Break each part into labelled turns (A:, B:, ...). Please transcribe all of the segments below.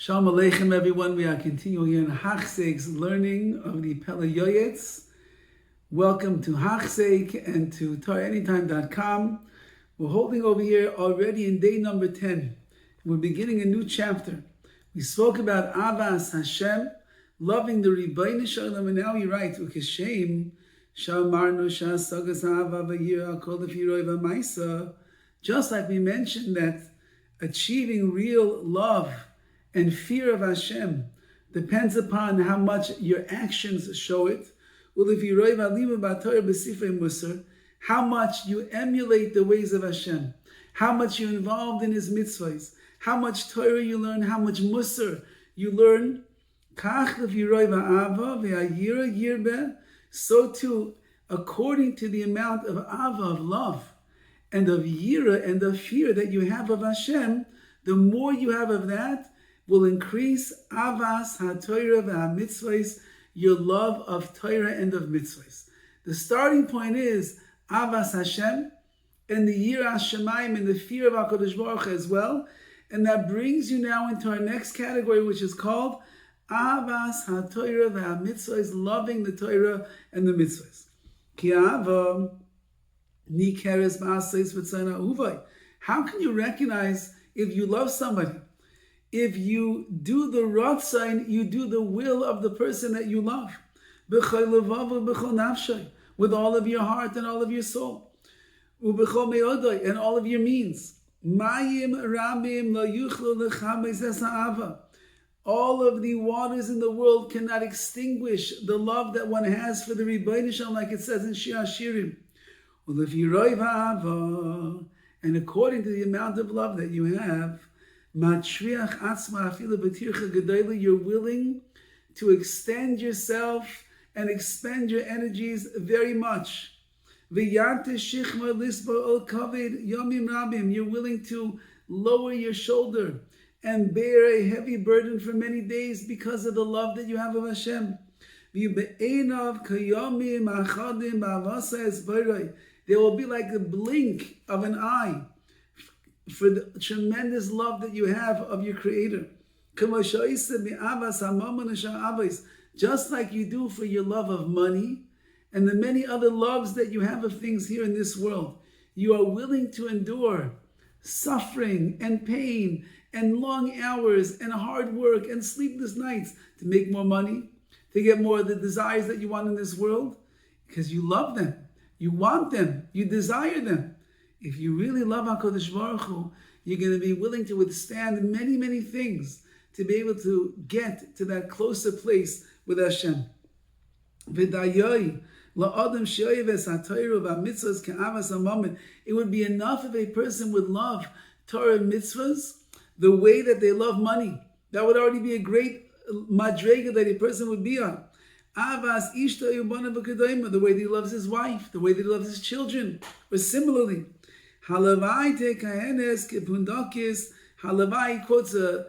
A: Shalom Aleichem, everyone. We are continuing in Hachseik's learning of the Pele Yoetz. Welcome to Hachseik and to TorahAnytime.com. We're holding over here already in day number 10. We're beginning a new chapter. We spoke about Avas Hashem, loving the Rabbi Shalom, and now we write, Ukeshem, Shamarnu Shasagas Ava Vayira Kol Lefiroi V'Maisa. Just like we mentioned that achieving real love and fear of Hashem depends upon how much your actions show it. How much you emulate the ways of Hashem, how much you're involved in His mitzvahs, how much Torah you learn, how much Musar you learn. So too, according to the amount of Ava, of love, and of Yira, and of fear that you have of Hashem, the more you have of that, will increase Avas HaTorah VaMitzvos, your love of Torah and of mitzvahs. The starting point is Avas Hashem and the Yira Hashemayim and the fear of HaKadosh Baruch Hu as well. And that brings you now into our next category, which is called Avas HaTorah VaMitzvos, loving the Torah and the mitzvahs. Ki Ava Nikeres Ba'asais V'tzana Uvai. How can you recognize if you love somebody? If you do the Ratzon, you do the will of the person that you love. With all of your heart and all of your soul. And all of your means. All of the waters in the world cannot extinguish the love that one has for the Rebbeinu Shalom, like it says in Shir Hashirim. And according to the amount of love that you have, you're willing to extend yourself and expend your energies very much. You're willing to lower your shoulder and bear a heavy burden for many days because of the love that you have of Hashem. There will be like the blink of an eye for the tremendous love that you have of your Creator. Just like you do for your love of money and the many other loves that you have of things here in this world. You are willing to endure suffering and pain and long hours and hard work and sleepless nights to make more money, to get more of the desires that you want in this world, because you love them, you want them, you desire them. If you really love HaKadosh Baruch Hu, you're going to be willing to withstand many, many things to be able to get to that closer place with Hashem. It would be enough if a person would love Torah and Mitzvos the way that they love money. That would already be a great madrega that a person would be on. The way that he loves his wife, the way that he loves his children, or similarly. Halavai quotes a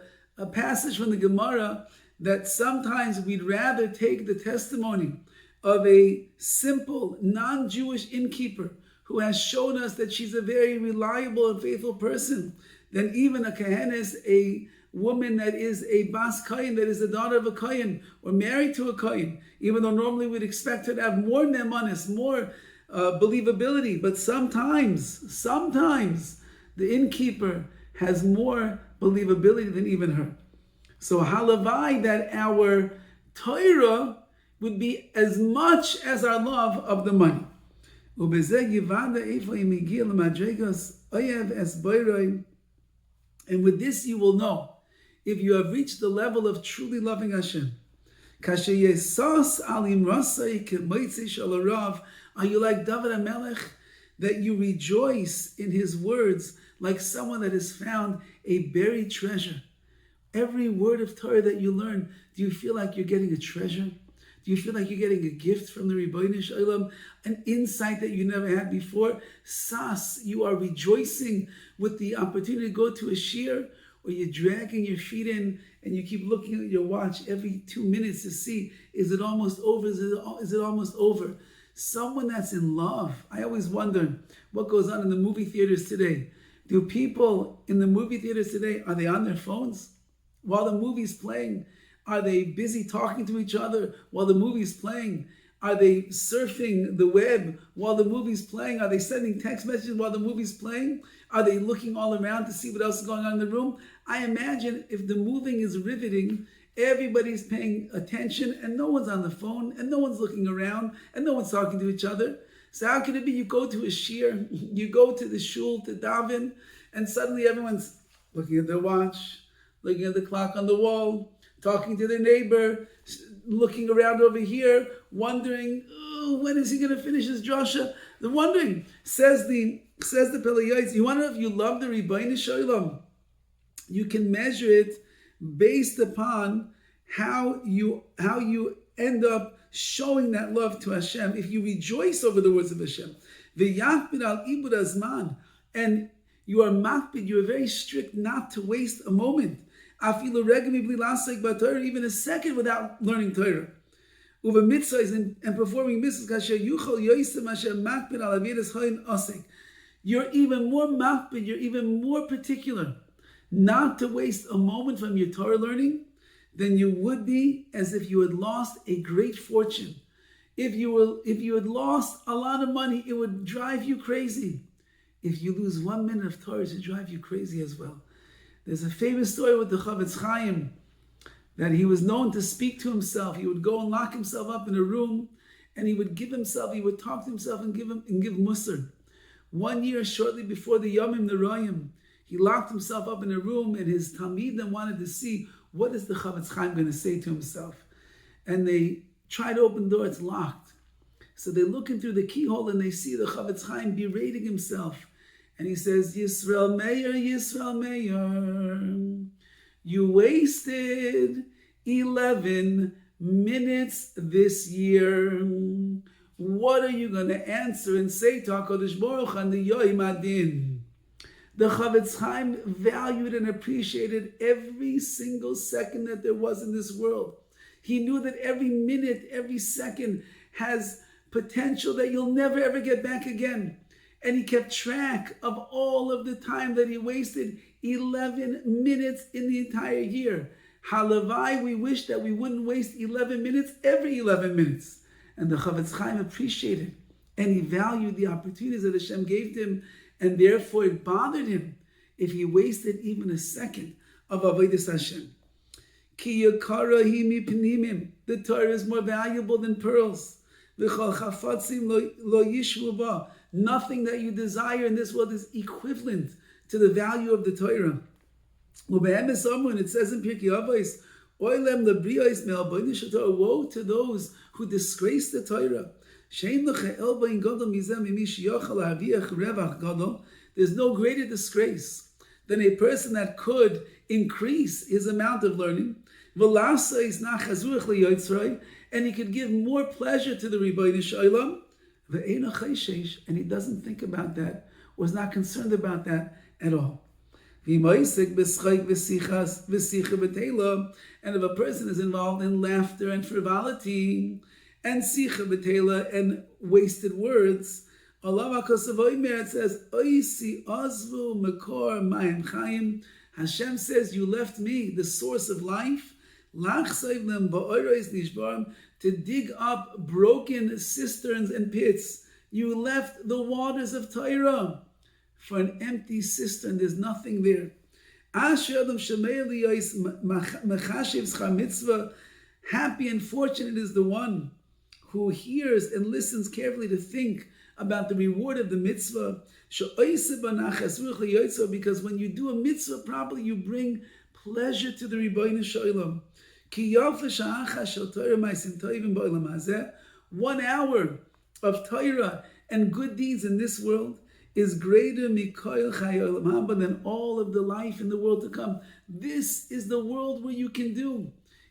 A: passage from the Gemara that sometimes we'd rather take the testimony of a simple, non-Jewish innkeeper who has shown us that she's a very reliable and faithful person than even a Kahanis, a woman that is a Bas Kayin, that is the daughter of a Kayin, or married to a Kayin, even though normally we'd expect her to have more nemanis, more believability. But sometimes the innkeeper has more believability than even her. So halavai that our Torah would be as much as our love of the money. And with this you will know if you have reached the level of truly loving Hashem. Are you like Dovid HaMelech, that you rejoice in his words like someone that has found a buried treasure? Every word of Torah that you learn, do you feel like you're getting a treasure? Do you feel like you're getting a gift from the Rabbi Shalom, an insight that you never had before? You are rejoicing with the opportunity to go to a shir, or you're dragging your feet in and you keep looking at your watch every 2 minutes to see, is it almost over? Is it almost over? Someone that's in love. I always wonder what goes on in the movie theaters today. Do people in the movie theaters today, are they on their phones? while the movie's playing? Are they busy talking to each other while the movie's playing? Are they surfing the web while the movie's playing? Are they sending text messages while the movie's playing? Are they looking all around to see what else is going on in the room? I imagine if the moving is riveting, everybody's paying attention and no one's on the phone and no one's looking around and no one's talking to each other. So how can it be you go to a shir, you go to the shul to daven, and suddenly everyone's looking at their watch, looking at the clock on the wall, talking to their neighbor, looking around over here, wondering, oh, when is he going to finish his drasha? They're wondering. Says the Pele Yoetz, you want to know if you love the Ribbono Shel Olam? You can measure it based upon how you end up showing that love to Hashem. If you rejoice over the words of Hashem, v'yachbid al ibud hazman, and you are makbid, you are very strict not to waste a moment. Afilu regem bli lasek b'Torah, even a second without learning Torah. Uva mitzvahs, and performing mitzvahs, kasher yuchol yoisem Hashem makbid al avidas hayin osek. You're even more makbid, you're even more particular not to waste a moment from your Torah learning than you would be as if you had lost a great fortune. If you had lost a lot of money, it would drive you crazy. If you lose 1 minute of Torah, it would drive you crazy as well. There's a famous story with the Chavetz Chaim that he was known to speak to himself. He would go and lock himself up in a room, and he would talk to himself and give musar. 1 year shortly before the Yomim Noraim, he locked himself up in a room, and his Talmidim wanted to see what is the Chavetz Chaim going to say to himself. And they try to open the door, it's locked. So they look in through the keyhole and they see the Chavetz Chaim berating himself. And he says, Yisrael Meir, you wasted 11 minutes this year. What are you going to answer and say to HaKadosh Baruch Hu on the Yom Adin? The Chavetz Chaim valued and appreciated every single second that there was in this world. He knew that every minute, every second has potential that you'll never ever get back again. And he kept track of all of the time that he wasted, 11 minutes in the entire year. Halavai, we wish that we wouldn't waste 11 minutes every 11 minutes. And the Chavetz Chaim appreciated and he valued the opportunities that Hashem gave him, and therefore it bothered him if he wasted even a second of Avodas Hashem. Ki yakara hi mipnimim. The Torah is more valuable than pearls. V'chol chafatzim lo yishvu ba. Nothing that you desire in this world is equivalent to the value of the Torah. U'be'emes amrun, it says in Pirkei Avos, oilem lebriyos me'albonis haTorah. Woe to those who disgrace the Torah. Shein lecha elbain gadol mizeh mimish yochel haviach revach gadol. There's no greater disgrace than a person that could increase his amount of learning. And he could give more pleasure to the Ribbono Shel Olam. And he doesn't think about that, was not concerned about that at all. And if a person is involved in laughter and frivolity, and sicha b'teila and wasted words, Allah it says, Oisi azvu mekor mayim chayim. Hashem says, you left me, the source of life, to dig up broken cisterns and pits. You left the waters of Torah for an empty cistern. There's nothing there. Happy and fortunate is the one who hears and listens carefully to think about the reward of the mitzvah. Because when you do a mitzvah properly, you bring pleasure to the Ribbono Shel Olam. 1 hour of Torah and good deeds in this world is greater than all of the life in the world to come. This is the world where you can do.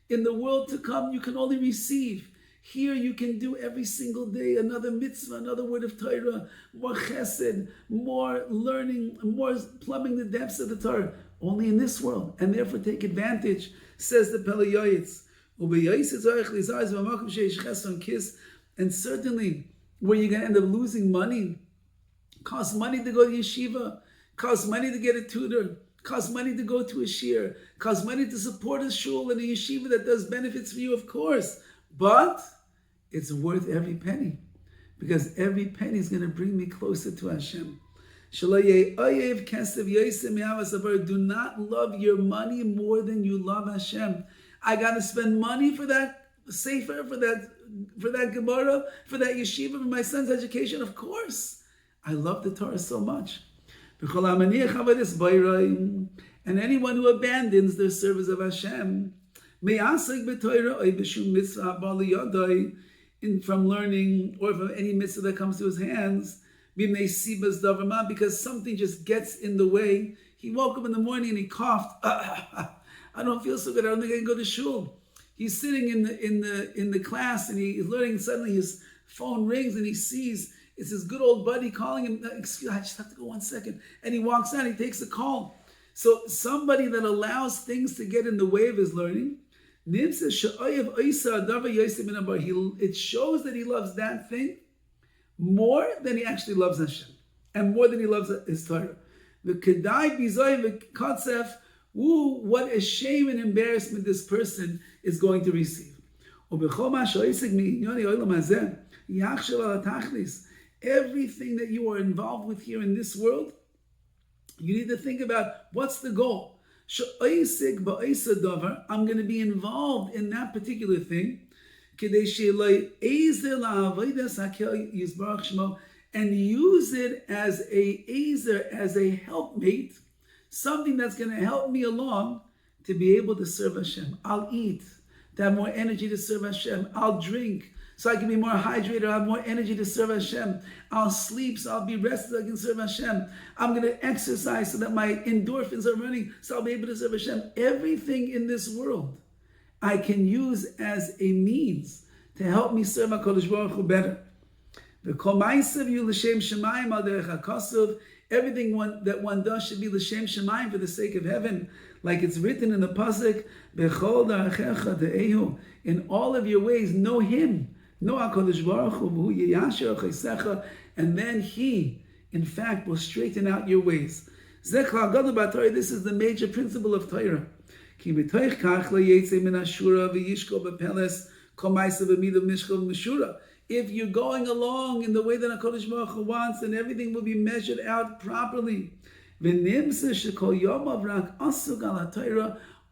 A: In the world to come, you can only receive. Here you can do every single day another mitzvah, another word of Torah, more chesed, more learning, more plumbing the depths of the Torah. Only in this world, and therefore take advantage, says the Pele Yoetz. And certainly, where you're going to end up losing money, costs money to go to yeshiva, costs money to get a tutor, Costs money to go to a shir. Costs money to support a shul and a yeshiva that does benefits for you, of course. But it's worth every penny, because every penny is going to bring me closer to Hashem. Do not love your money more than you love Hashem. I got to spend money for that sefer, for that Gemara, for that yeshiva, for my son's education. Of course, I love the Torah so much. And anyone who abandons the service of Hashem, from learning or from any mitzvah that comes to his hands, because something just gets in the way. He woke up in the morning and he coughed. I don't feel so good. I don't think I can go to shul. He's sitting in the class and he's learning. And suddenly his phone rings and he sees it's his good old buddy calling him. Excuse me, I just have to go 1 second. And he walks out. He takes the call. So somebody that allows things to get in the way of his learning, it shows that he loves that thing more than he actually loves Hashem, and more than he loves his Torah. What a shame and embarrassment this person is going to receive. Everything that you are involved with here in this world, you need to think about what's the goal. I'm going to be involved in that particular thing, and use it as a helpmate, something that's going to help me along to be able to serve Hashem. I'll eat to have more energy to serve Hashem. I'll drink so I can be more hydrated. I'll have more energy to serve Hashem. I'll sleep so I'll be rested so I can serve Hashem. I'm going to exercise so that my endorphins are running so I'll be able to serve Hashem. Everything in this world I can use as a means to help me serve HaKadosh Baruch Hu better. Everything that one does should be l'shem shemayim, for the sake of heaven, like it's written in the pasuk, in all of your ways, know Him, know HaKadosh Baruch Hu, and then He, in fact, will straighten out your ways. This is the major principle of Torah. If you're going along in the way that HaKadosh Baruch Hu wants, then everything will be measured out properly.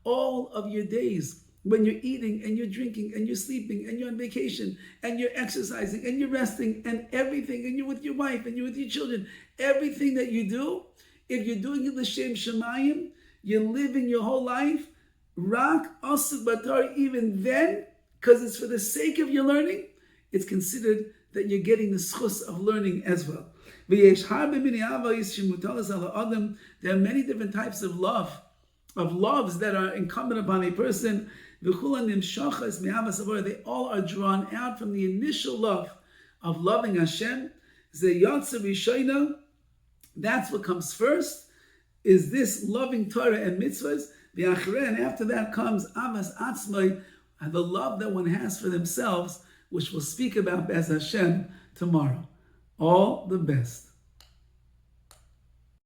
A: All of your days, when you're eating and you're drinking and you're sleeping and you're on vacation and you're exercising and you're resting and everything, and you're with your wife and you're with your children, everything that you do, if you're doing it l'shem shemayim, you're living your whole life, rak asuk batar, even then, because it's for the sake of your learning, it's considered that you're getting the schus of learning as well. There are many different types of loves that are incumbent upon a person. They all are drawn out from the initial love of loving Hashem. That's what comes first, is this loving Torah and Mitzvos. And after that comes avas atzmai, the love that one has for themselves, which we'll speak about as Hashem tomorrow. All the best.